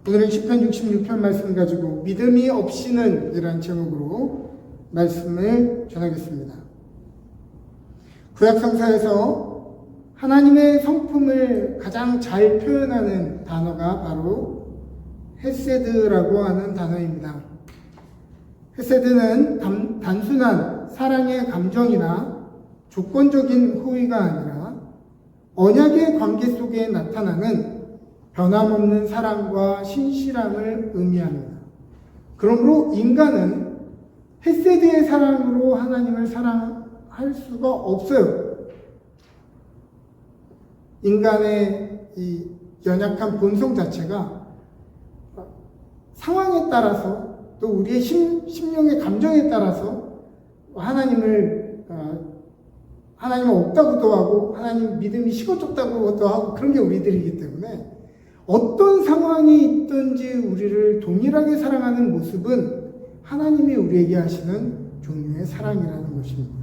오늘은 시편 66편 말씀 가지고 믿음이 없이는 이라는 제목으로 말씀을 전하겠습니다. 구약성서에서 하나님의 성품을 가장 잘 표현하는 단어가 바로 헤세드라고 하는 단어입니다. 헤세드는 단순한 사랑의 감정이나 조건적인 호의가 아니라 언약의 관계 속에 나타나는 변함없는 사랑과 신실함을 의미합니다. 그러므로 인간은 헤세드의 사랑으로 하나님을 사랑할 수가 없어요. 인간의 이 연약한 본성 자체가 상황에 따라서 또 우리의 심령의 감정에 따라서 하나님은 없다고도 하고 하나님 믿음이 식어졌다고도 하고 그런 게 우리들이기 때문에 어떤 상황이 있든지 우리를 동일하게 사랑하는 모습은 하나님이 우리에게 하시는 종류의 사랑이라는 것입니다.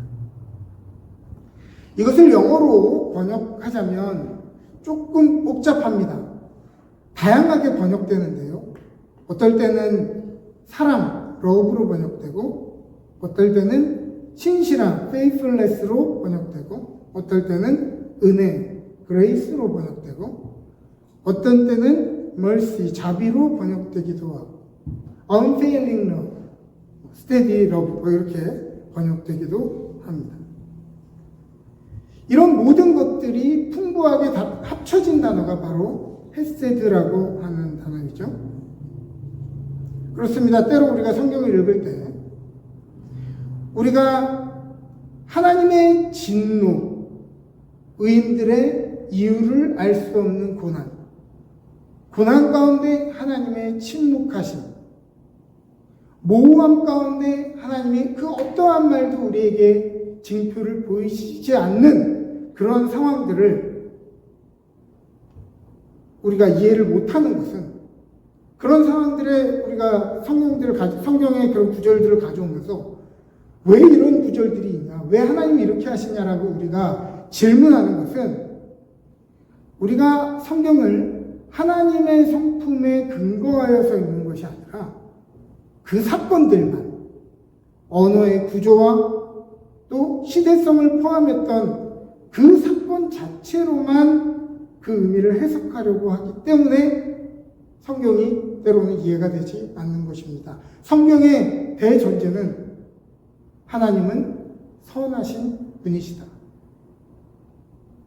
이것을 영어로 번역하자면 조금 복잡합니다. 다양하게 번역되는데요. 어떨 때는 사랑, love로 번역되고 어떨 때는 신실함, faithfulness로 번역되고 어떨 때는 은혜, grace로 번역되고 어떤 때는 mercy, 자비로 번역되기도 하고 unfailing love, steady love 이렇게 번역되기도 합니다. 이런 모든 것들이 풍부하게 다 합쳐진 단어가 바로 헤세드라고 하는 단어이죠. 그렇습니다. 때로 우리가 성경을 읽을 때 우리가 하나님의 진노, 의인들의 이유를 알 수 없는 고난 가운데 하나님의 침묵하심, 모호함 가운데 하나님이 그 어떠한 말도 우리에게 징표를 보이시지 않는 그런 상황들을 우리가 이해를 못하는 것은 그런 상황들에 우리가 성경의 그런 구절들을 가져오면서 왜 이런 구절들이 있냐, 왜 하나님이 이렇게 하시냐라고 우리가 질문하는 것은 우리가 성경을 하나님의 성품에 근거하여서 있는 것이 아니라 그 사건들만, 언어의 구조와 또 시대성을 포함했던 그 사건 자체로만 그 의미를 해석하려고 하기 때문에 성경이 때로는 이해가 되지 않는 것입니다. 성경의 대전제는 하나님은 선하신 분이시다.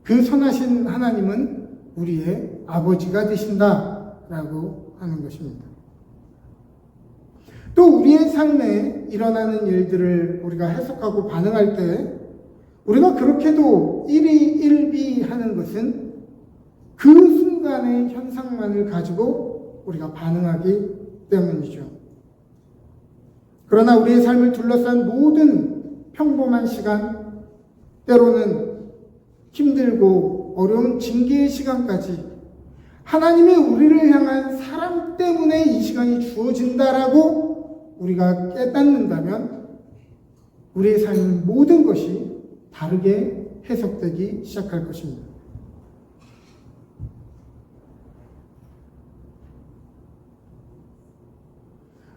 그 선하신 하나님은 우리의 아버지가 되신다라고 하는 것입니다. 또 우리의 삶에 일어나는 일들을 우리가 해석하고 반응할 때 우리가 그렇게도 일희일비하는 것은 그 순간의 현상만을 가지고 우리가 반응하기 때문이죠. 그러나 우리의 삶을 둘러싼 모든 평범한 시간, 때로는 힘들고 어려운 징계의 시간까지 하나님의 우리를 향한 사랑 때문에 이 시간이 주어진다라고 우리가 깨닫는다면 우리의 삶의 모든 것이 다르게 해석되기 시작할 것입니다.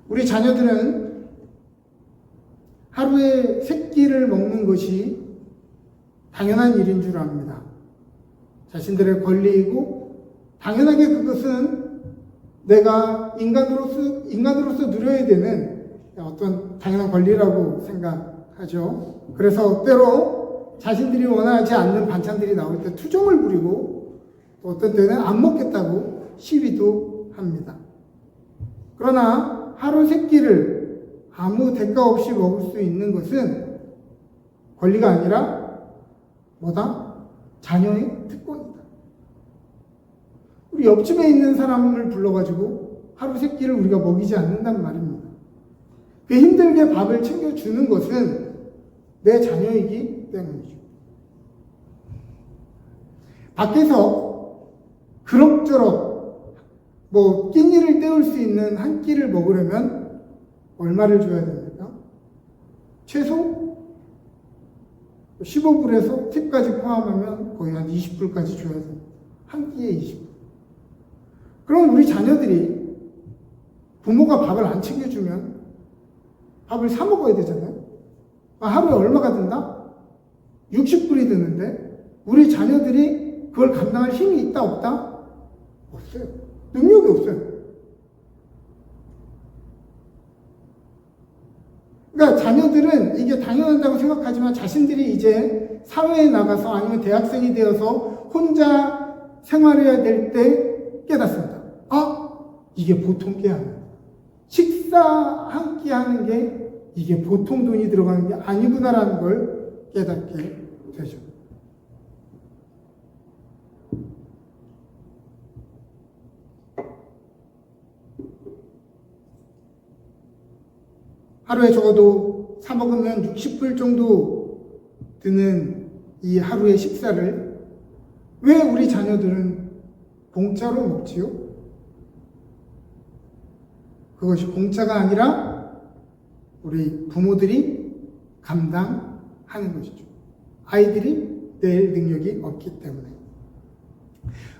우리 자녀들은 하루에 3끼를 먹는 것이 당연한 일인 줄 압니다. 자신들의 권리이고 당연하게 그것은 내가 인간으로서 누려야 되는 어떤 당연한 권리라고 생각하죠. 그래서 때로 자신들이 원하지 않는 반찬들이 나올 때 투정을 부리고 또 어떤 때는 안 먹겠다고 시위도 합니다. 그러나 하루 3끼를 아무 대가 없이 먹을 수 있는 것은 권리가 아니라 뭐다? 자녀의 특권이다. 우리 옆집에 있는 사람을 불러가지고 하루 3끼를 우리가 먹이지 않는단 말입니다. 그 힘들게 밥을 챙겨주는 것은 내 자녀이기 때문이죠. 밖에서 그럭저럭 끼니를 때울 수 있는 한 끼를 먹으려면 얼마를 줘야 됩니까? 최소 15불에서 팁까지 포함하면 거의 한 20불까지 줘야 됩니다. 한 끼에 20불. 그럼 우리 자녀들이 부모가 밥을 안 챙겨주면 밥을 사 먹어야 되잖아요. 하루에 얼마가 든다? 60불이 드는데 우리 자녀들이 그걸 감당할 힘이 있다 없다? 없어요. 능력이 없어요. 그러니까 자녀들은 이게 당연하다고 생각하지만 자신들이 이제 사회에 나가서 아니면 대학생이 되어서 혼자 생활해야 될 때 깨닫습니다. 이게 보통 게 아니야. 식사 한 끼 하는 게 이게 보통 돈이 들어가는 게 아니구나라는 걸 깨닫게 되죠. 하루에 적어도 사 먹으면 60불 정도 드는 이 하루의 식사를 왜 우리 자녀들은 공짜로 먹지요? 그것이 공짜가 아니라 우리 부모들이 감당하는 것이죠. 아이들이 낼 능력이 없기 때문에.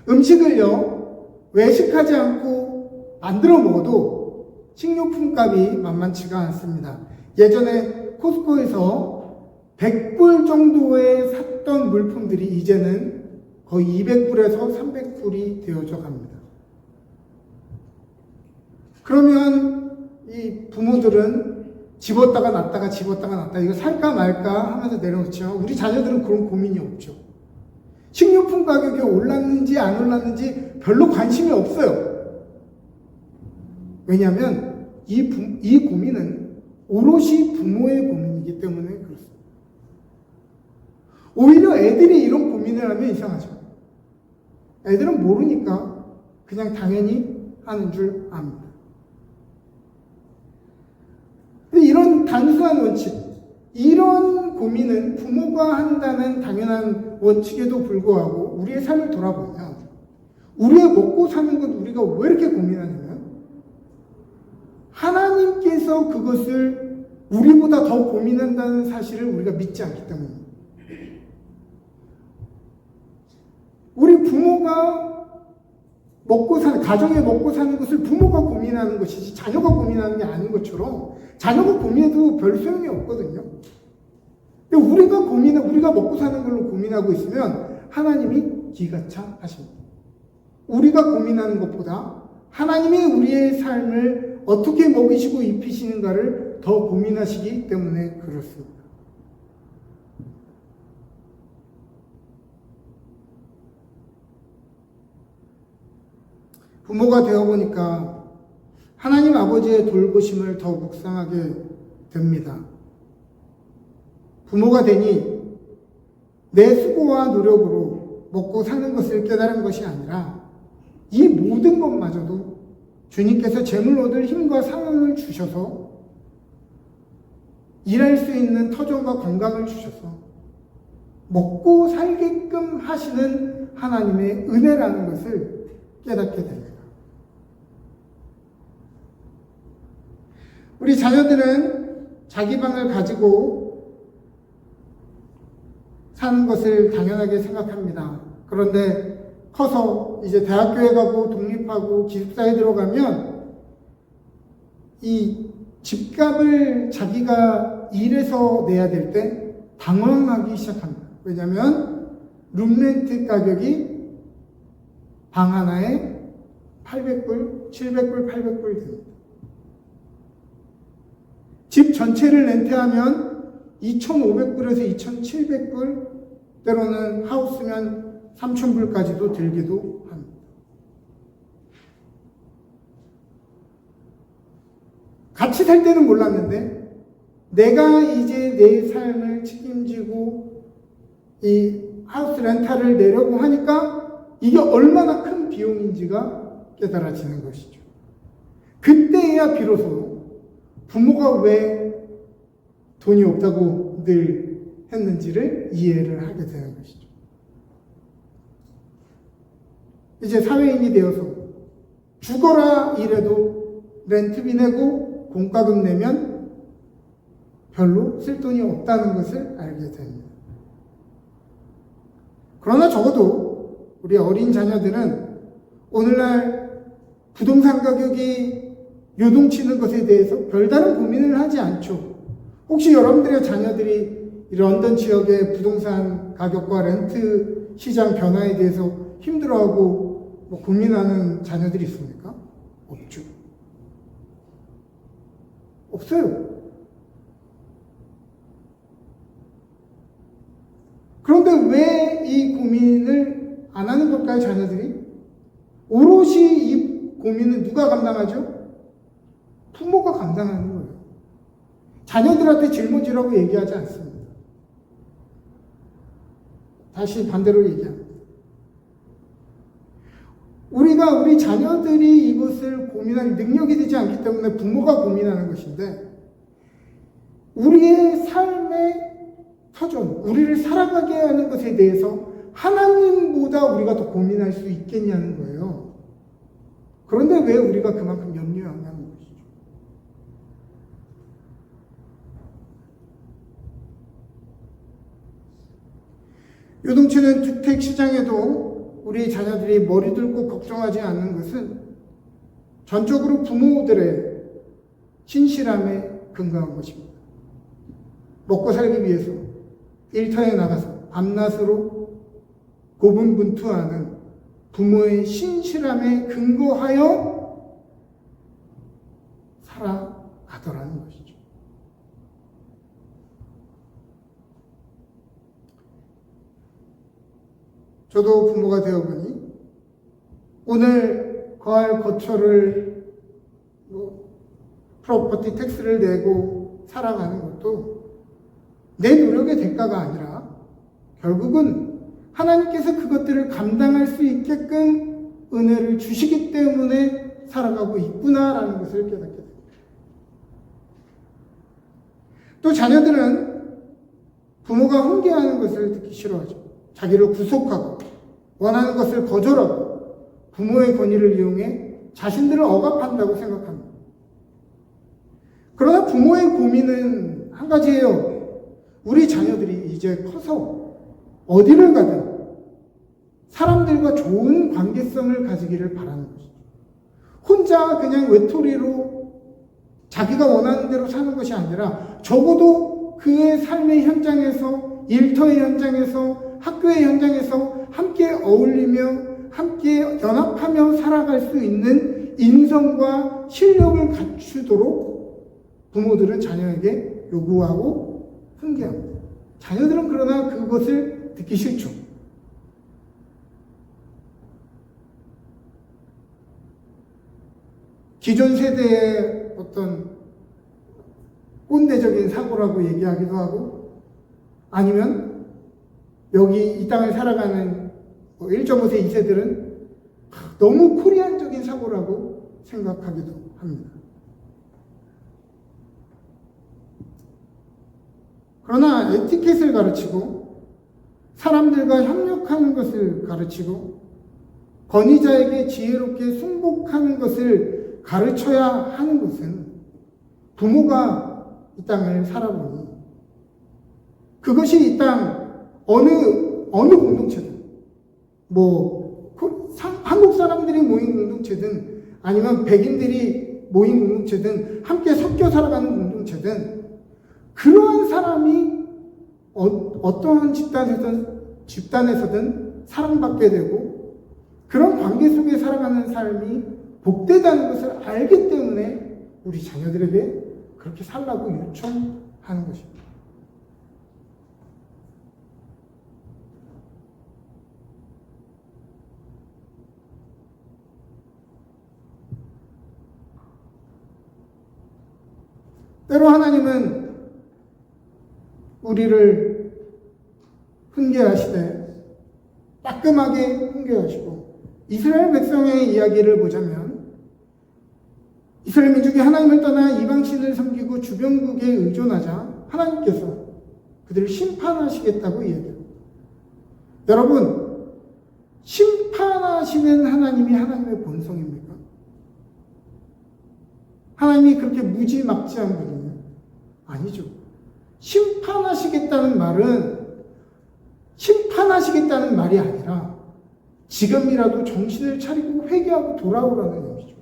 음식을요, 외식하지 않고 만들어 먹어도 식료품 값이 만만치가 않습니다. 예전에 코스코에서 100불 정도에 샀던 물품들이 이제는 거의 200불에서 300불이 되어져 갑니다. 그러면 이 부모들은 집었다가 놨다가 집었다가 놨다가 이거 살까 말까 하면서 내려놓죠. 우리 자녀들은 그런 고민이 없죠. 식료품 가격이 올랐는지 안 올랐는지 별로 관심이 없어요. 왜냐하면 이 고민은 오롯이 부모의 고민이기 때문에 그렇습니다. 오히려 애들이 이런 고민을 하면 이상하죠. 애들은 모르니까 그냥 당연히 하는 줄 압니다. 이런 단순한 원칙, 이런 고민은 부모가 한다는 당연한 원칙에도 불구하고 우리의 삶을 돌아보면 우리의 먹고 사는 것 우리가 왜 이렇게 고민하냐면 하나님께서 그것을 우리보다 더 고민한다는 사실을 우리가 믿지 않기 때문입니다. 우리 부모가 가정에 먹고 사는 것을 부모가 고민하는 것이지 자녀가 고민하는 게 아닌 것처럼 자녀가 고민해도 별 소용이 없거든요. 근데 우리가 먹고 사는 걸로 고민하고 있으면 하나님이 기가 차하십니다. 우리가 고민하는 것보다 하나님이 우리의 삶을 어떻게 먹이시고 입히시는가를 더 고민하시기 때문에 그렇습니다. 부모가 되어보니까 하나님 아버지의 돌보심을 더 묵상하게 됩니다. 부모가 되니 내 수고와 노력으로 먹고 사는 것을 깨달은 것이 아니라 이 모든 것마저도 주님께서 재물 얻을 힘과 상황을 주셔서 일할 수 있는 터전과 건강을 주셔서 먹고 살게끔 하시는 하나님의 은혜라는 것을 깨닫게 됩니다. 우리 자녀들은 자기 방을 가지고 사는 것을 당연하게 생각합니다. 그런데 커서 이제 대학교에 가고 독립하고 기숙사에 들어가면 이 집값을 자기가 일해서 내야 될 때 당황하기 시작합니다. 왜냐하면 룸렌트 가격이 방 하나에 800불, 700불, 800불 됩니다. 집 전체를 렌트하면 2,500불에서 2,700불, 때로는 하우스면 3,000불까지도 들기도 합니다. 같이 살 때는 몰랐는데 내가 이제 내 삶을 책임지고 이 하우스 렌탈을 내려고 하니까 이게 얼마나 큰 비용인지가 깨달아지는 것이죠. 그때야 비로소 부모가 왜 돈이 없다고 늘 했는지를 이해를 하게 되는 것이죠. 이제 사회인이 되어서 죽어라 이래도 렌트비 내고 공과금 내면 별로 쓸 돈이 없다는 것을 알게 됩니다. 그러나 적어도 우리 어린 자녀들은 오늘날 부동산 가격이 요동치는 것에 대해서 별다른 고민을 하지 않죠. 혹시 여러분들의 자녀들이 이 런던 지역의 부동산 가격과 렌트 시장 변화에 대해서 힘들어하고 고민하는 자녀들이 있습니까? 없죠. 없어요. 그런데 왜 이 고민을 안 하는 걸까요, 자녀들이? 오롯이 이 고민은 누가 감당하죠? 부모가 감당하는 거예요. 자녀들한테 짊어지라고 얘기하지 않습니다. 다시 반대로 얘기합니다. 우리가 우리 자녀들이 이것을 고민할 능력이 되지 않기 때문에 부모가 고민하는 것인데, 우리의 삶의 터전, 우리를 살아가게 하는 것에 대해서 하나님보다 우리가 더 고민할 수 있겠냐는 거예요. 그런데 왜 우리가 그만큼 염려하냐는 것이죠. 요동치는 주택 시장에도 우리 자녀들이 머리 들고 걱정하지 않는 것은 전적으로 부모들의 신실함에 근거한 것입니다. 먹고 살기 위해서 일터에 나가서 밤낮으로 고분분투하는 부모의 신실함에 근거하여 살아가더라는 것이죠. 저도 부모가 되어보니 오늘 거할 거처를 프로퍼티 텍스를 내고 살아가는 것도 내 노력의 대가가 아니라 결국은 하나님께서 그것들을 감당할 수 있게끔 은혜를 주시기 때문에 살아가고 있구나라는 것을 깨닫게 됩니다. 또 자녀들은 부모가 훈계하는 것을 듣기 싫어하죠. 자기를 구속하고 원하는 것을 거절하고 부모의 권위를 이용해 자신들을 억압한다고 생각합니다. 그러나 부모의 고민은 한 가지예요. 우리 자녀들이 이제 커서 어디를 가든 사람들과 좋은 관계성을 가지기를 바라는 것이죠. 혼자 그냥 외톨이로 자기가 원하는 대로 사는 것이 아니라 적어도 그의 삶의 현장에서, 일터의 현장에서, 학교의 현장에서 함께 어울리며 함께 연합하며 살아갈 수 있는 인성과 실력을 갖추도록 부모들은 자녀에게 요구하고 훈계합니다. 자녀들은 그러나 그것을 듣기 싫죠. 기존 세대의 어떤 꼰대적인 사고라고 얘기하기도 하고, 아니면 여기 이 땅을 살아가는 1.5세, 2세들은 너무 코리안적인 사고라고 생각하기도 합니다. 그러나 에티켓을 가르치고 사람들과 협력하는 것을 가르치고 권위자에게 지혜롭게 순복하는 것을 가르쳐야 하는 것은 부모가 이 땅을 살아보니 그것이 이 땅 어느 공동체든, 한국 사람들이 모인 공동체든 아니면 백인들이 모인 공동체든 함께 섞여 살아가는 공동체든 그러한 사람이 어떠한 집단에서든 사랑받게 되고 그런 관계 속에 살아가는 삶이 복되다는 것을 알기 때문에 우리 자녀들에게 그렇게 살라고 요청하는 것입니다. 때로 하나님은 우리를 훈계하시되 따끔하게 훈계하시고, 이스라엘 백성의 이야기를 보자면 이스라엘 민족이 하나님을 떠나 이방신을 섬기고 주변국에 의존하자 하나님께서 그들을 심판하시겠다고 이야기합니다. 여러분, 심판하시는 하나님이 하나님의 본성입니까? 하나님이 그렇게 무지막지한 분이에요? 아니죠. 심판하시겠다는 말이 아니라 지금이라도 정신을 차리고 회개하고 돌아오라는 의미죠.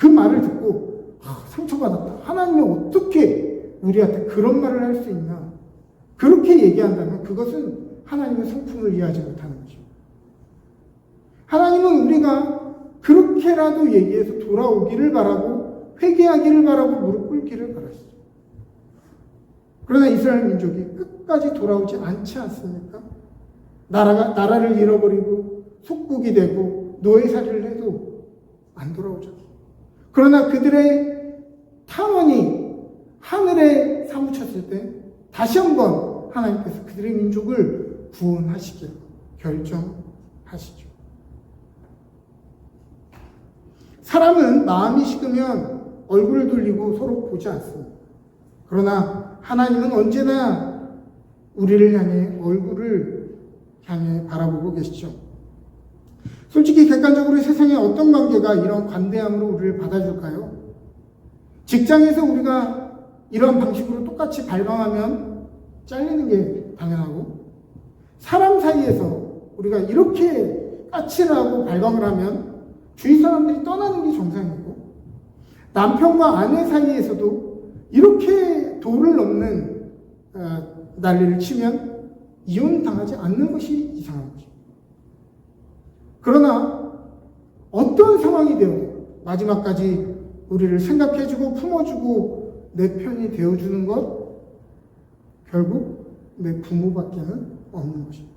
그 말을 듣고 상처받았다. 하나님이 어떻게 우리한테 그런 말을 할 수 있나? 그렇게 얘기한다면 그것은 하나님의 성품을 이해하지 못하는 거죠. 하나님은 우리가 그렇게라도 얘기해서 돌아오기를 바라고 회개하기를 바라고 무릎 꿇기를 바라시죠. 그러나 이스라엘 민족이 끝까지 돌아오지 않지 않습니까? 나라를 잃어버리고 속국이 되고 노예살이를 해도 안 돌아오죠. 그러나 그들의 탐원이 하늘에 사무쳤을 때 다시 한번 하나님께서 그들의 민족을 구원하시기로 결정하시죠. 사람은 마음이 식으면 얼굴을 돌리고 서로 보지 않습니다. 그러나 하나님은 언제나 우리를 향해 얼굴을 향해 바라보고 계시죠. 솔직히 객관적으로 세상의 어떤 관계가 이런 관대함으로 우리를 받아줄까요? 직장에서 우리가 이런 방식으로 똑같이 발광하면 잘리는 게 당연하고, 사람 사이에서 우리가 이렇게 까칠하고 발광을 하면 주위 사람들이 떠나는 게 정상이고, 남편과 아내 사이에서도 이렇게 도를 넘는 난리를 치면 이혼당하지 않는 것이 이상한 거죠. 그러나 어떤 상황이 되어도 마지막까지 우리를 생각해주고 품어주고 내 편이 되어주는 것, 결국 내 부모밖에는 없는 것입니다.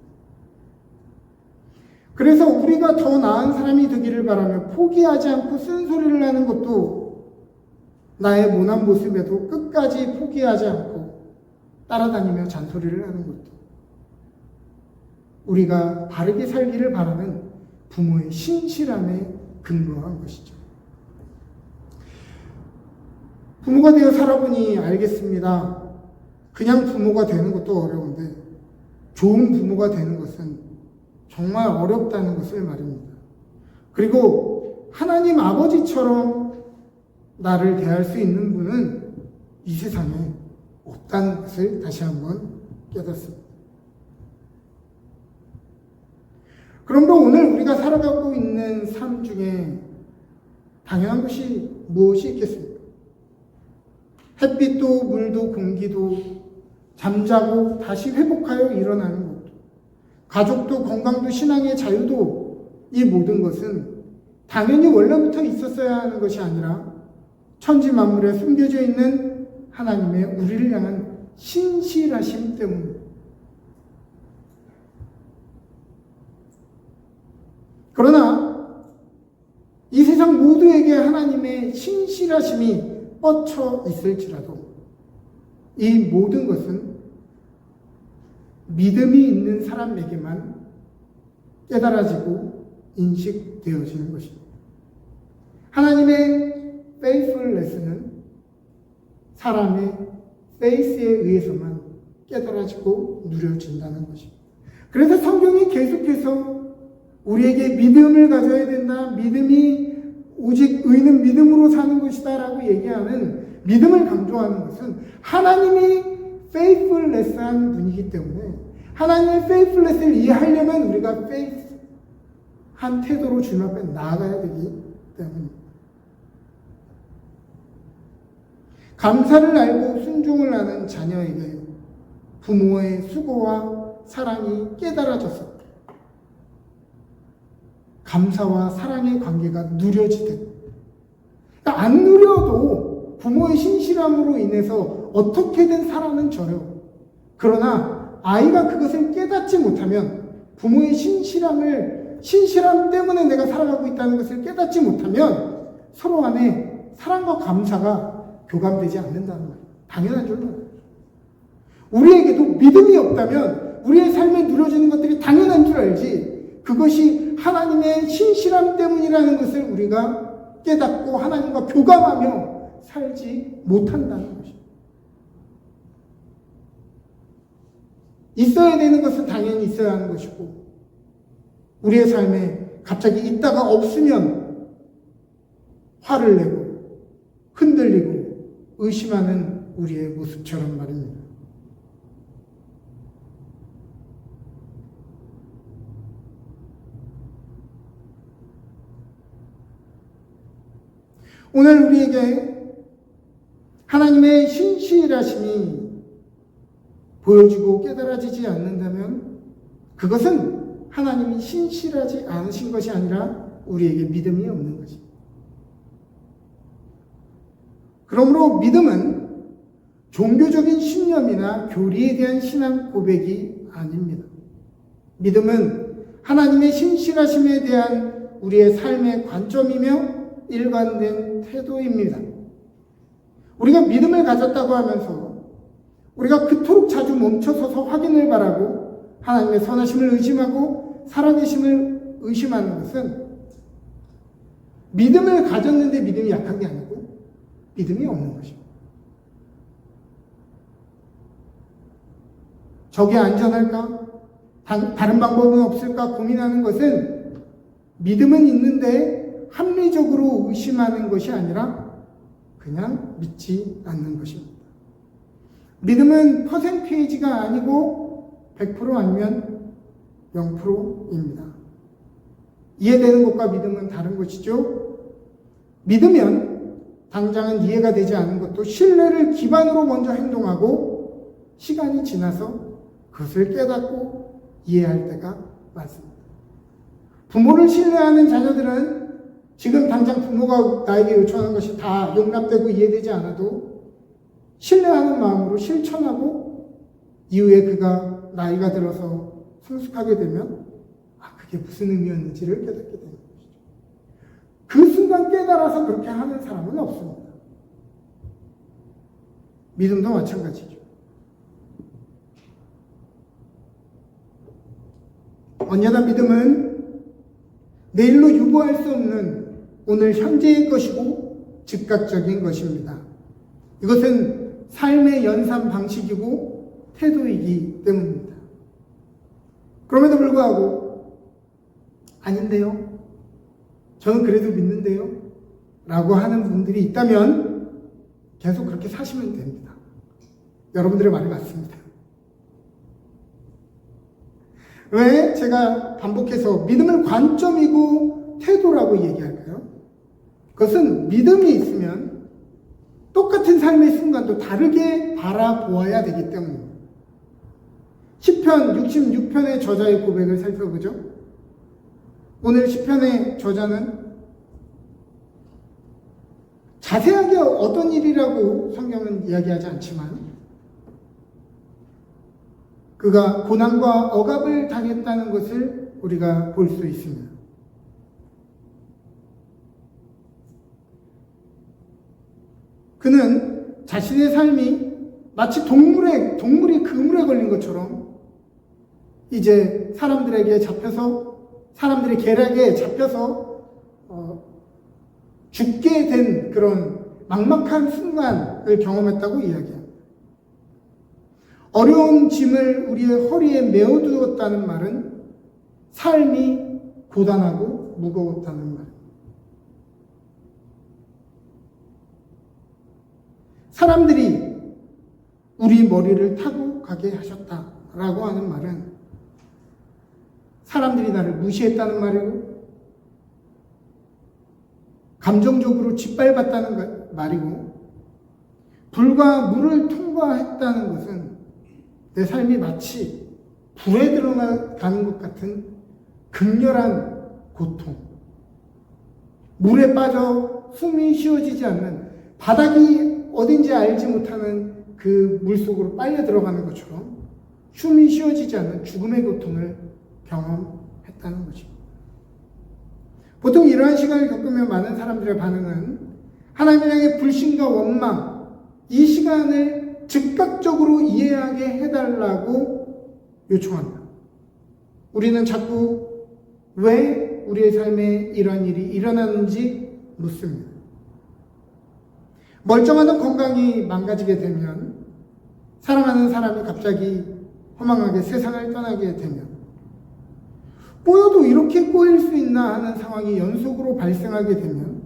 그래서 우리가 더 나은 사람이 되기를 바라며 포기하지 않고 쓴소리를 하는 것도, 나의 모난 모습에도 끝까지 포기하지 않고 따라다니며 잔소리를 하는 것도 우리가 바르게 살기를 바라는 부모의 신실함에 근거한 것이죠. 부모가 되어 살아보니 알겠습니다. 그냥 부모가 되는 것도 어려운데 좋은 부모가 되는 것은 정말 어렵다는 것을 말입니다. 그리고 하나님 아버지처럼 나를 대할 수 있는 분은 이 세상에 없다는 것을 다시 한번 깨닫습니다. 그러므로 오늘 우리가 살아가고 있는 삶 중에 당연한 것이 무엇이 있겠습니까? 햇빛도 물도 공기도 잠자고 다시 회복하여 일어나는 것도, 가족도 건강도 신앙의 자유도, 이 모든 것은 당연히 원래부터 있었어야 하는 것이 아니라 천지 만물에 숨겨져 있는 하나님의 우리를 향한 신실하심 때문입니다. 그러나 이 세상 모두에게 하나님의 신실하심이 뻗쳐 있을지라도 이 모든 것은 믿음이 있는 사람에게만 깨달아지고 인식되어지는 것입니다. 하나님의 faithfulness는 사람의 faith에 의해서만 깨달아지고 누려진다는 것입니다. 그래서 성경이 계속해서 우리에게 믿음을 가져야 된다, 믿음이 오직 의는 믿음으로 사는 것이다 라고 얘기하는, 믿음을 강조하는 것은 하나님이 faithfulness한 분이기 때문에, 하나님의 faithfulness를 이해하려면 우리가 faith한 태도로 주님 앞에 나아가야 되기 때문입니다. 감사를 알고 순종을 하는 자녀에게 부모의 수고와 사랑이 깨달아졌습니다. 감사와 사랑의 관계가 누려지듯, 그러니까 안 누려도 부모의 신실함으로 인해서 어떻게든 살아는 져요. 그러나 아이가 그것을 깨닫지 못하면, 부모의 신실함 때문에 내가 살아가고 있다는 것을 깨닫지 못하면 서로 안에 사랑과 감사가 교감되지 않는다는 거예요. 당연한 줄 알아요. 우리에게도 믿음이 없다면 우리의 삶에 누려지는 것들이 당연한 줄 알지, 그것이 하나님의 신실함 때문이라는 것을 우리가 깨닫고 하나님과 교감하며 살지 못한다는 것입니다. 있어야 되는 것은 당연히 있어야 하는 것이고, 우리의 삶에 갑자기 있다가 없으면 화를 내고 흔들리고 의심하는 우리의 모습처럼 말입니다. 오늘 우리에게 하나님의 신실하심이 보여지고 깨달아지지 않는다면 그것은 하나님이 신실하지 않으신 것이 아니라 우리에게 믿음이 없는 것입니다. 그러므로 믿음은 종교적인 신념이나 교리에 대한 신앙 고백이 아닙니다. 믿음은 하나님의 신실하심에 대한 우리의 삶의 관점이며 일관된 태도입니다. 우리가 믿음을 가졌다고 하면서 우리가 그토록 자주 멈춰서서 확인을 바라고 하나님의 선하심을 의심하고 살아계심을 의심하는 것은 믿음을 가졌는데 믿음이 약한 게 아니고 믿음이 없는 것입니다. 저게 안전할까? 다른 방법은 없을까? 고민하는 것은 믿음은 있는데 합리적으로 의심하는 것이 아니라 그냥 믿지 않는 것입니다. 믿음은 퍼센테이지가 아니고 100% 아니면 0%입니다. 이해되는 것과 믿음은 다른 것이죠. 믿으면 당장은 이해가 되지 않은 것도 신뢰를 기반으로 먼저 행동하고 시간이 지나서 그것을 깨닫고 이해할 때가 많습니다. 부모를 신뢰하는 자녀들은 지금 당장 부모가 나에게 요청하는 것이 다 용납되고 이해되지 않아도 신뢰하는 마음으로 실천하고 이후에 그가 나이가 들어서 성숙하게 되면 그게 무슨 의미였는지를 깨닫게 되는 것이죠. 그 순간 깨달아서 그렇게 하는 사람은 없습니다. 믿음도 마찬가지죠. 언제나 믿음은 내일로 유보할 수 없는 오늘 현재의 것이고 즉각적인 것입니다. 이것은 삶의 연산 방식이고 태도이기 때문입니다. 그럼에도 불구하고 아닌데요? 저는 그래도 믿는데요? 라고 하는 분들이 있다면 계속 그렇게 사시면 됩니다. 여러분들의 말이 맞습니다. 왜 제가 반복해서 믿음을 관점이고 태도라고 얘기할까요? 그것은 믿음이 있으면 똑같은 삶의 순간도 다르게 바라보아야 되기 때문입니다. 시편 66편의 저자의 고백을 살펴보죠. 오늘 시편의 저자는 자세하게 어떤 일이라고 성경은 이야기하지 않지만 그가 고난과 억압을 당했다는 것을 우리가 볼 수 있습니다. 그는 자신의 삶이 마치 동물이 그물에 걸린 것처럼 이제 사람들의 계략에 잡혀서 죽게 된 그런 막막한 순간을 경험했다고 이야기합니다. 어려운 짐을 우리의 허리에 메어두었다는 말은 삶이 고단하고 무거웠다는 말입니다. 사람들이 우리 머리를 타고 가게 하셨다라고 하는 말은 사람들이 나를 무시했다는 말이고 감정적으로 짓밟았다는 말이고 불과 물을 통과했다는 것은 내 삶이 마치 불에 들어가는 것 같은 극렬한 고통, 물에 빠져 숨이 쉬어지지 않는 바닥이 어딘지 알지 못하는 그 물속으로 빨려 들어가는 것처럼 숨이 쉬어지지 않는 죽음의 고통을 경험했다는 것입니다. 보통 이러한 시간을 겪으면 많은 사람들의 반응은 하나님을 향해 불신과 원망, 이 시간을 즉각적으로 이해하게 해달라고 요청합니다. 우리는 자꾸 왜 우리의 삶에 이런 일이 일어나는지 묻습니다. 멀쩡하던 건강이 망가지게 되면 사랑하는 사람이 갑자기 허망하게 세상을 떠나게 되면 꼬여도 이렇게 꼬일 수 있나 하는 상황이 연속으로 발생하게 되면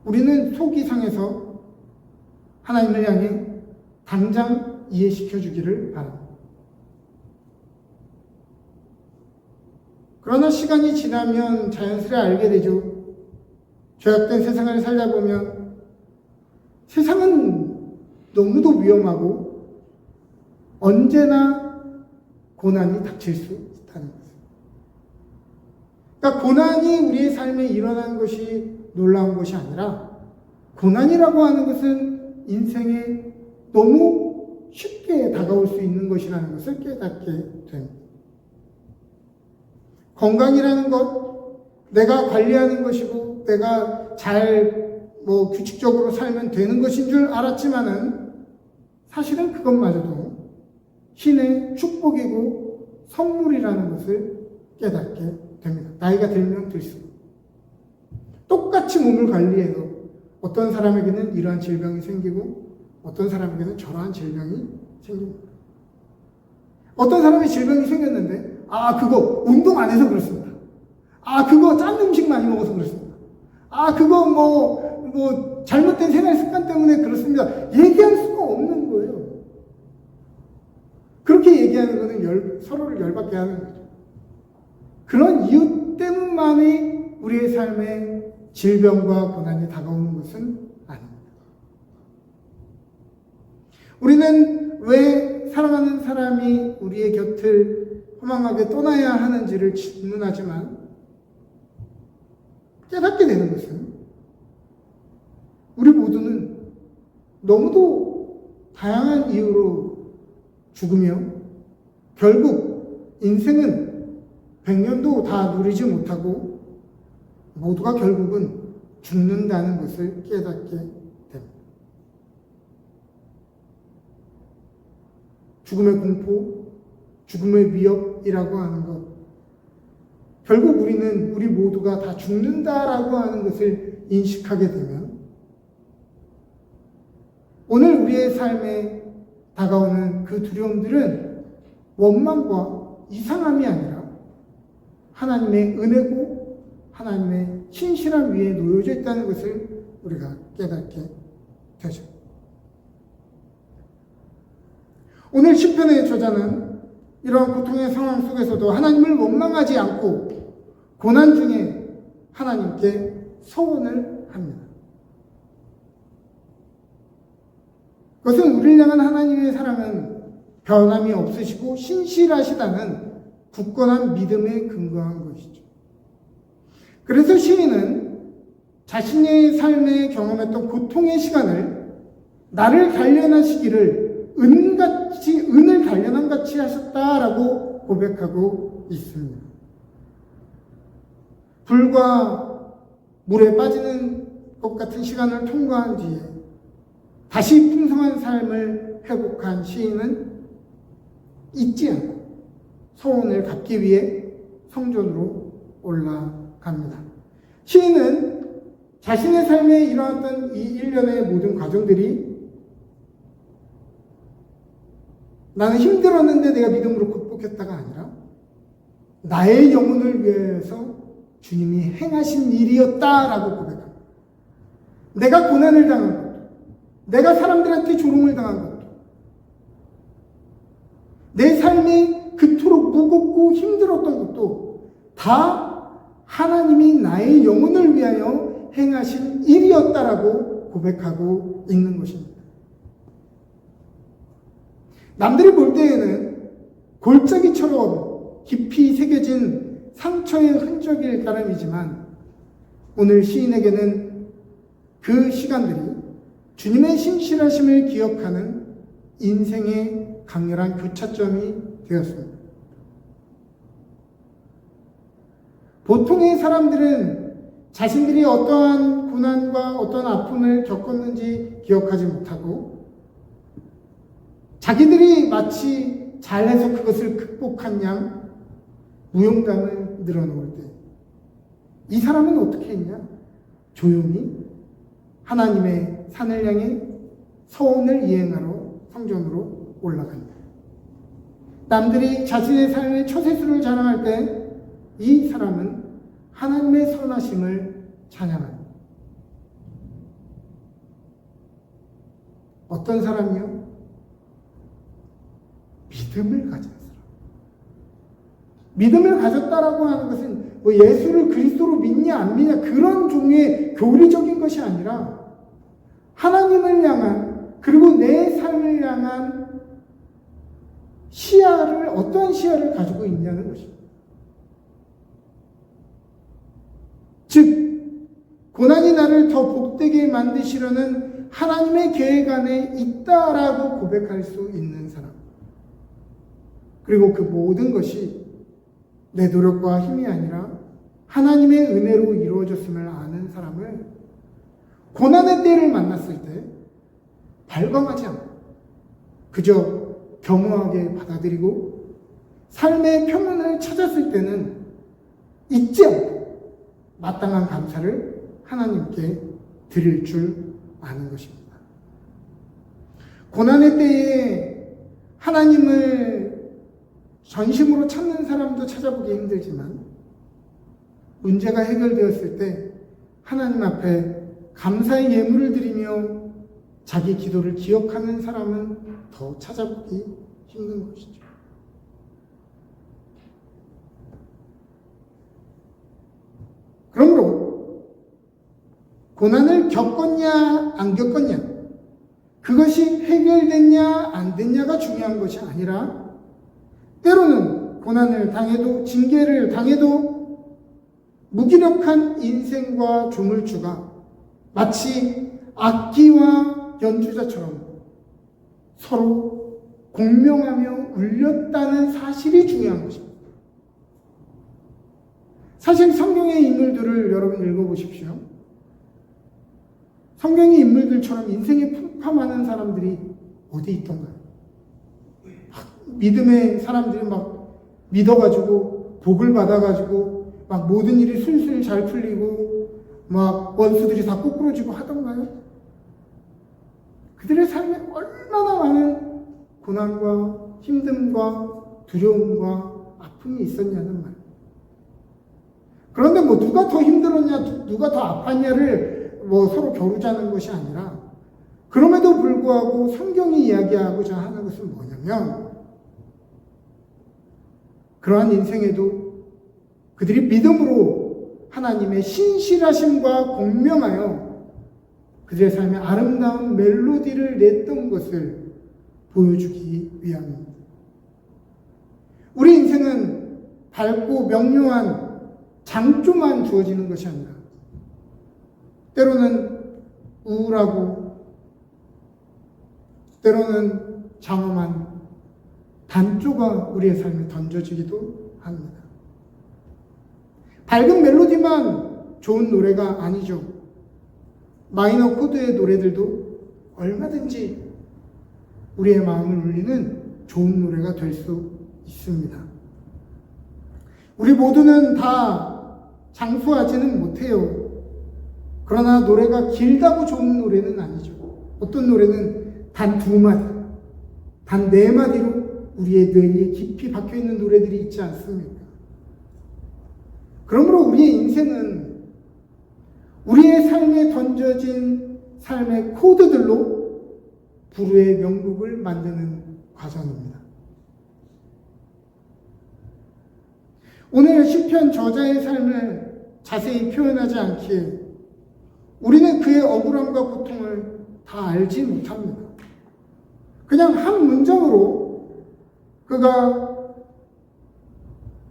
우리는 속이 상해서 하나님을 향해 당장 이해시켜 주기를 바랍니다. 그러나 시간이 지나면 자연스레 알게 되죠. 죄악된 세상을 살다 보면 세상은 너무도 위험하고 언제나 고난이 닥칠 수 있다는 거죠. 그러니까 고난이 우리의 삶에 일어나는 것이 놀라운 것이 아니라 고난이라고 하는 것은 인생에 너무 쉽게 다가올 수 있는 것이라는 것을 깨닫게 됩니다. 건강이라는 것, 내가 관리하는 것이고 내가 잘 규칙적으로 살면 되는 것인 줄 알았지만은 사실은 그것마저도 신의 축복이고 선물이라는 것을 깨닫게 됩니다. 나이가 들면 들수록 똑같이 몸을 관리해도 어떤 사람에게는 이러한 질병이 생기고 어떤 사람에게는 저러한 질병이 생깁니다. 어떤 사람이 질병이 생겼는데 그거 운동 안 해서 그렇습니다. 그거 짠 음식 많이 먹어서 그렇습니다. 그거 잘못된 생활 습관 때문에 그렇습니다. 얘기할 수가 없는 거예요. 그렇게 얘기하는 거는 서로를 열받게 하는 거죠. 그런 이유 때문만이 우리의 삶에 질병과 고난이 다가오는 것은 아닙니다. 우리는 왜 사랑하는 사람이 우리의 곁을 허망하게 떠나야 하는지를 질문하지만 깨닫게 되는 것은 우리 모두는 너무도 다양한 이유로 죽으며 결국 인생은 100년도 다 누리지 못하고 모두가 결국은 죽는다는 것을 깨닫게 됩니다. 죽음의 공포, 죽음의 위협이라고 하는 것, 결국 우리 모두가 다 죽는다라고 하는 것을 인식하게 되면 오늘 우리의 삶에 다가오는 그 두려움들은 원망과 이상함이 아니라 하나님의 은혜고 하나님의 신실함 위에 놓여져 있다는 것을 우리가 깨닫게 되죠. 오늘 시편의 저자는 이러한 고통의 상황 속에서도 하나님을 원망하지 않고 고난 중에 하나님께 서원을 합니다. 그것은 우리를 향한 하나님의 사랑은 변함이 없으시고 신실하시다는 굳건한 믿음에 근거한 것이죠. 그래서 시인은 자신의 삶에 경험했던 고통의 시간을 나를 단련하시기를 은을 단련한 같이 하셨다라고 고백하고 있습니다. 불과 물에 빠지는 것 같은 시간을 통과한 뒤에 다시 풍성한 삶을 회복한 시인은 잊지 않고 서원을 갚기 위해 성전으로 올라갑니다. 시인은 자신의 삶에 일어났던 이 일련의 모든 과정들이 나는 힘들었는데 내가 믿음으로 극복했다가 아니라 나의 영혼을 위해서 주님이 행하신 일이었다라고 고백합니다. 내가 고난을 당한 것도, 내가 사람들한테 조롱을 당한 것도, 내 삶이 그토록 무겁고 힘들었던 것도 다 하나님이 나의 영혼을 위하여 행하신 일이었다라고 고백하고 있는 것입니다. 남들이 볼 때에는 골짜기처럼 깊이 새겨진 상처의 흔적일 따름이지만 오늘 시인에게는 그 시간들이 주님의 신실하심을 기억하는 인생의 강렬한 교차점이 되었습니다. 보통의 사람들은 자신들이 어떠한 고난과 어떤 아픔을 겪었는지 기억하지 못하고 자기들이 마치 잘해서 그것을 극복한 양 무용담을 늘어놓을 때 이 사람은 어떻게 했냐? 조용히 하나님의 산을 향해 서원을 이행하러 성전으로 올라갑니다. 남들이 자신의 삶의 처세술을 자랑할 때 이 사람은 하나님의 선하심을 찬양합니다. 어떤 사람이요? 믿음을 가진 사람. 믿음을 가졌다라고 하는 것은 뭐 예수를 그리스도로 믿냐 안 믿냐 그런 종류의 교리적인 것이 아니라 하나님을 향한 그리고 내 삶을 향한 시야를 어떠한 시야를 가지고 있냐는 것입니다. 즉 고난이 나를 더 복되게 만드시려는 하나님의 계획 안에 있다라고 고백할 수 있는 사람, 그리고 그 모든 것이 내 노력과 힘이 아니라 하나님의 은혜로 이루어졌음을 아는 사람을 고난의 때를 만났을 때 발광하지 않고 그저 겸허하게 받아들이고 삶의 평온을 찾았을 때는 잊지 않고 마땅한 감사를 하나님께 드릴 줄 아는 것입니다. 고난의 때에 하나님을 전심으로 찾는 사람도 찾아보기 힘들지만 문제가 해결되었을 때 하나님 앞에 감사의 예물을 드리며 자기 기도를 기억하는 사람은 더 찾아보기 힘든 것이죠. 그러므로 고난을 겪었냐 안 겪었냐 그것이 해결됐냐 안 됐냐가 중요한 것이 아니라 때로는 고난을 당해도 징계를 당해도 무기력한 인생과 조물주가 마치 악기와 연주자처럼 서로 공명하며 울렸다는 사실이 중요한 것입니다. 사실 성경의 인물들을 여러분 읽어보십시오. 성경의 인물들처럼 인생에 풍파많은 사람들이 어디 있던가요? 믿음의 사람들이 막 믿어가지고 복을 받아가지고 막 모든 일이 술술 잘 풀리고 막 원수들이 다 꼬꾸러지고 하던가요? 그들의 삶에 얼마나 많은 고난과 힘듦과 두려움과 아픔이 있었냐는 말. 그런데 뭐 누가 더 힘들었냐, 누가 더 아팠냐를 뭐 서로 겨루자는 것이 아니라 그럼에도 불구하고 성경이 이야기하고자 하는 것은 뭐냐면 그러한 인생에도 그들이 믿음으로 하나님의 신실하심과 공명하여 그들의 삶에 아름다운 멜로디를 냈던 것을 보여주기 위함입니다. 우리 인생은 밝고 명료한 장조만 주어지는 것이 아니라 때로는 우울하고 때로는 장엄한 단조가 우리의 삶에 던져지기도 합니다. 밝은 멜로디만 좋은 노래가 아니죠. 마이너 코드의 노래들도 얼마든지 우리의 마음을 울리는 좋은 노래가 될 수 있습니다. 우리 모두는 다 장수하지는 못해요. 그러나 노래가 길다고 좋은 노래는 아니죠. 어떤 노래는 단 2마디, 단 4마디로 우리의 뇌에 깊이 박혀있는 노래들이 있지 않습니까? 그러므로 우리의 인생은 우리의 삶에 던져진 삶의 코드들로 불후의 명곡을 만드는 과정입니다. 오늘 시편 저자의 삶을 자세히 표현하지 않기에 우리는 그의 억울함과 고통을 다 알지 못합니다. 그냥 한 문장으로 그가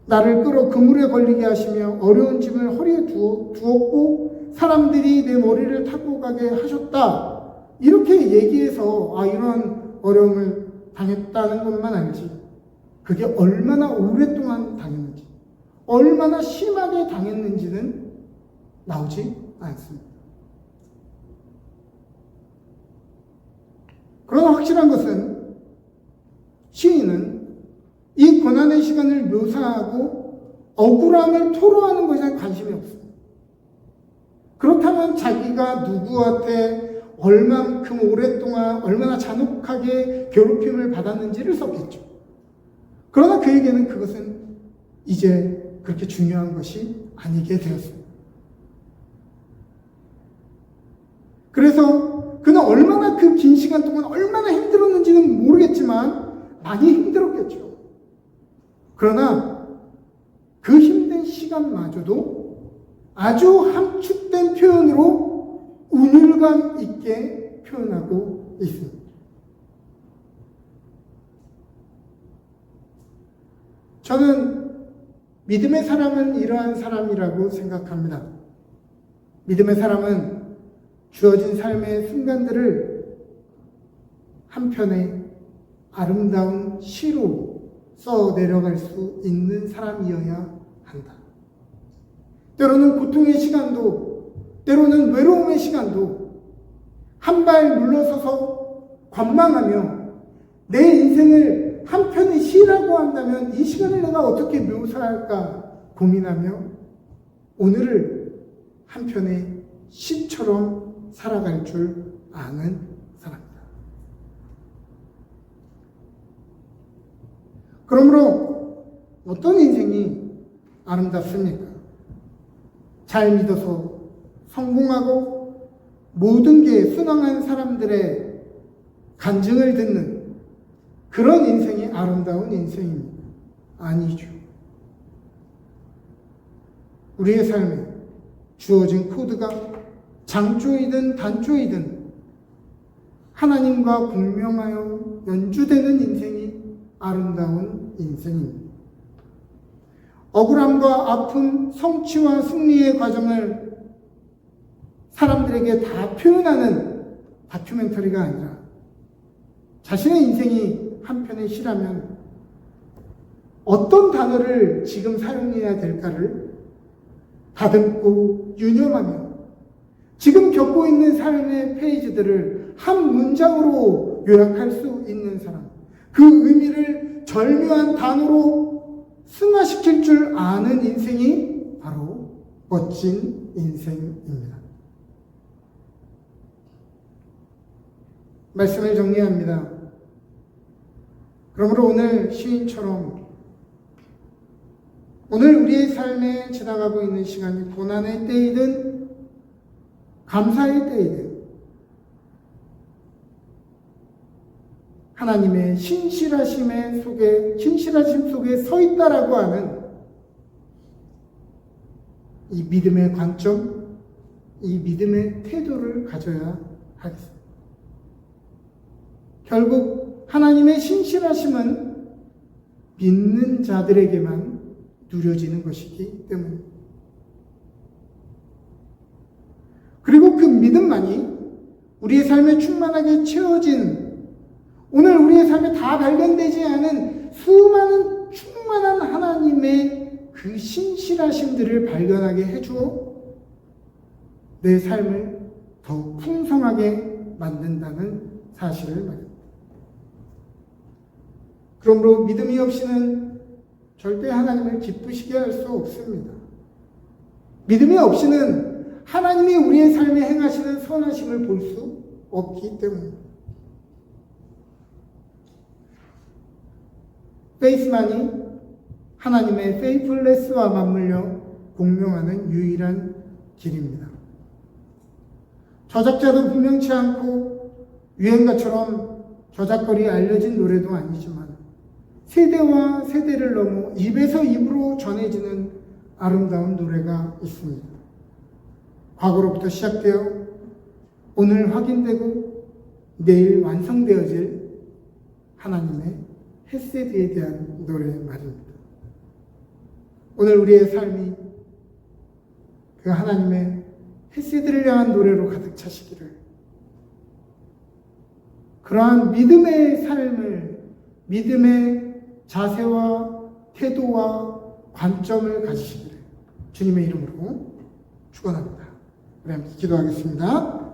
나를 끌어 그물에 걸리게 하시며 어려운 짐을 허리에 두었고 사람들이 내 머리를 타고 가게 하셨다. 이렇게 얘기해서 이런 어려움을 당했다는 것만 알지 그게 얼마나 오랫동안 당했는지 얼마나 심하게 당했는지는 나오지 않습니다. 그러나 확실한 것은 시인은 이 고난의 시간을 묘사하고 억울함을 토로하는 것에 관심이 없습니다. 그렇다면 자기가 누구한테 얼만큼 오랫동안 얼마나 잔혹하게 괴롭힘을 받았는지를 썼겠죠. 그러나 그에게는 그것은 이제 그렇게 중요한 것이 아니게 되었습니다. 그래서 그는 얼마나 그 긴 시간 동안 얼마나 힘들었는지는 모르겠지만 많이 힘들었겠죠. 그러나 그 힘든 시간 시간마저도 아주 함축된 표현으로 운율감 있게 표현하고 있습니다. 저는 믿음의 사람은 이러한 사람이라고 생각합니다. 믿음의 사람은 주어진 삶의 순간들을 한편의 아름다운 시로 써 내려갈 수 있는 사람이어야 한다. 때로는 고통의 시간도, 때로는 외로움의 시간도 한 발 물러서서 관망하며 내 인생을 한편의 시라고 한다면 이 시간을 내가 어떻게 묘사할까 고민하며 오늘을 한편의 시처럼 살아갈 줄 아는 사람이다. 그러므로 어떤 인생이 아름답습니까? 잘 믿어서 성공하고 모든 게 순항한 사람들의 간증을 듣는 그런 인생이 아름다운 인생입니다. 아니죠. 우리의 삶에 주어진 코드가 장조이든 단조이든 하나님과 공명하여 연주되는 인생이 아름다운 인생입니다. 억울함과 아픔, 성취와 승리의 과정을 사람들에게 다 표현하는 다큐멘터리가 아니라 자신의 인생이 한편의 시라면 어떤 단어를 지금 사용해야 될까를 다듬고 유념하며 지금 겪고 있는 삶의 페이지들을 한 문장으로 요약할 수 있는 사람, 그 의미를 절묘한 단어로 승화시킬 줄 아는 인생이 바로 멋진 인생입니다. 말씀을 정리합니다. 그러므로 오늘 시인처럼 오늘 우리의 삶에 지나가고 있는 시간이 고난의 때이든 감사의 때이든 하나님의 신실하심 속에 서 있다라고 하는 이 믿음의 관점, 이 믿음의 태도를 가져야 하겠습니다. 결국 하나님의 신실하심은 믿는 자들에게만 누려지는 것이기 때문입니다. 그리고 그 믿음만이 우리의 삶에 충만하게 채워진 오늘 우리의 삶에 다 발견되지 않은 수많은 충만한 하나님의 그 신실하심들을 발견하게 해주어 내 삶을 더욱 풍성하게 만든다는 사실을 말합니다. 그러므로 믿음이 없이는 절대 하나님을 기쁘시게 할 수 없습니다. 믿음이 없이는 하나님이 우리의 삶에 행하시는 선하심을 볼 수 없기 때문입니다. 페이스만이 하나님의 페이플레스와 맞물려 공명하는 유일한 길입니다. 저작자도 분명치 않고 유행가처럼 저작거리 알려진 노래도 아니지만 세대와 세대를 넘어 입에서 입으로 전해지는 아름다운 노래가 있습니다. 과거로부터 시작되어 오늘 확인되고 내일 완성되어질 하나님의 헤세드에 대한 노래 말입니다. 오늘 우리의 삶이 그 하나님의 헤세드를 향한 노래로 가득 차시기를, 그러한 믿음의 삶을, 믿음의 자세와 태도와 관점을 가지시기를 주님의 이름으로 축원합니다. 우리 함께 기도하겠습니다.